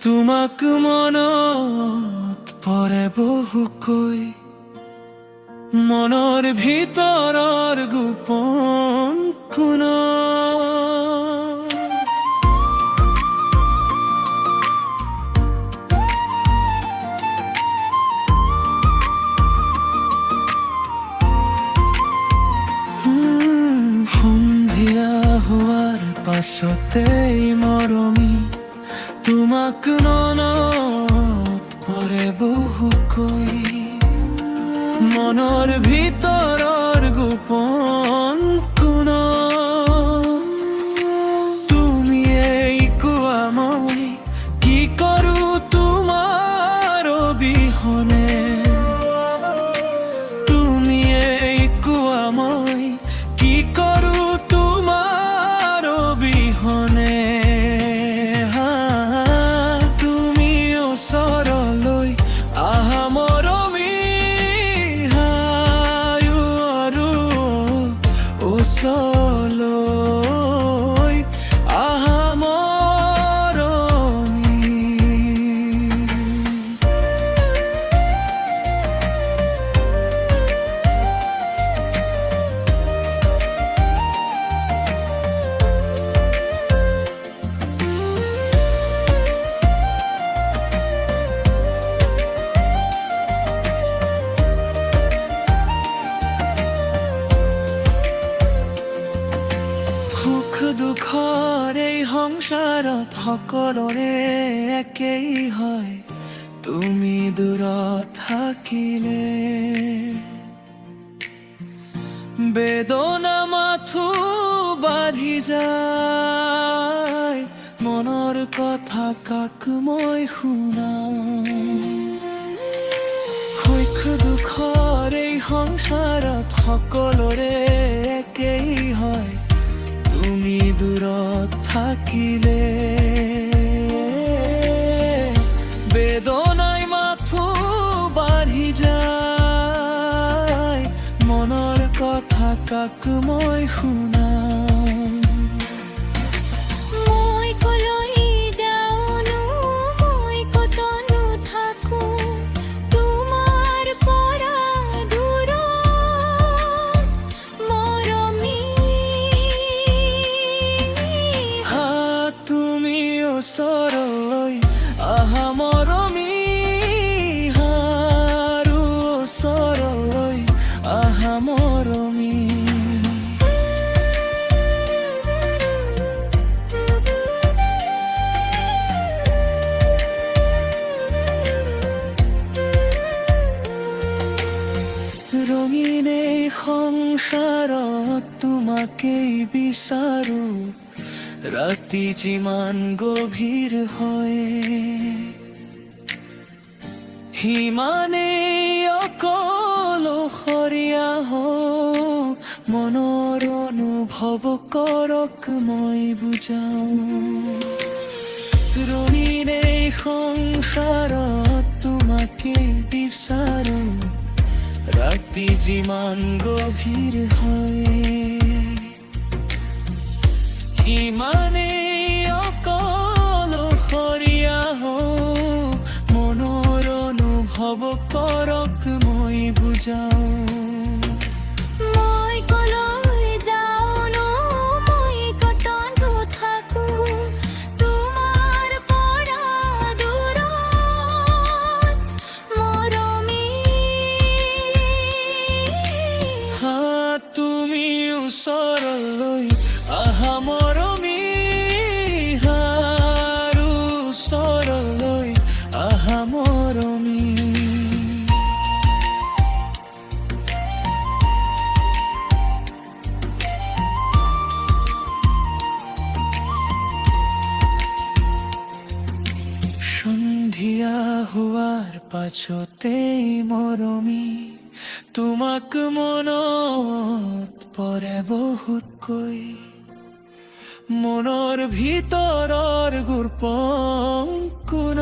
তোমাক মনত পৰে বহুকৈ, মনৰ ভিতৰৰ গোপন কোণ। সন্ধিয়া হোৱাৰ পাছতেই মৰমী তোমাক মনত পৰে বহুকৈ, মনৰ ভিতৰৰ গোপন কোণ। তুমিয়েই কোৱা মই কি কৰো তোমাৰ অবিহনে, তুমিয়েই কোৱা মই কি কৰো তোমাৰ অবিহনে। তুমি ওচৰলৈ আহা মৰমী, আৰু ওচৰলৈ আহা মৰমী। সুখ দুখৰ এই সংসাৰত সকলোৰে একেই হয়, তুমি দূৰত থাকিলে বেদনা মাথো বাঢ়ি যায়। মনৰ কথা কাক মই শুনাম, সুখ দুখৰ এই সংসাৰত সকলোৰে একেই হয়, তুমি দূৰত থাকিলে বেদনাই মাথো বাঢ়ি যায়। মনৰ কথা কাক মই শুনাম। মই কলৈ যাওঁনো, মই কতনো থাকো তোমাৰ পৰা দূৰত মৰমী। তুমি ওচৰলৈ আহা মৰমী, আৰু ওচৰলৈ আহা মৰমী। ৰঙীন এই সংসাৰত তোমাকেই বিচাৰো, ৰাতি যিমান গভীৰ হয় সিমানেই অকলশৰীয়া হওঁ। মনৰ অনুভৱ কৰক মই বুজাওঁ, ৰঙীন এই সংসাৰত তোমাকেই বিচাৰো, ৰাতি যিমান গভীৰ হয় সিমানেই অকলশৰীয়া হওঁ। মনৰ অনুভৱ কৰক মই বুজাওঁ। মই কলৈ যাওঁনো, মই কতনো থাকো তোমাৰ পৰা দূৰত মৰমী। তুমি ওচৰলৈ আহা মৰমী, আৰু ওচৰলৈ আহা মৰমী। সন্ধিয়া হোৱাৰ পাছতেই মৰমী তোমাক মনত পৰে বহুতকৈ, মনৰ ভিতৰৰ গোপন কোণ।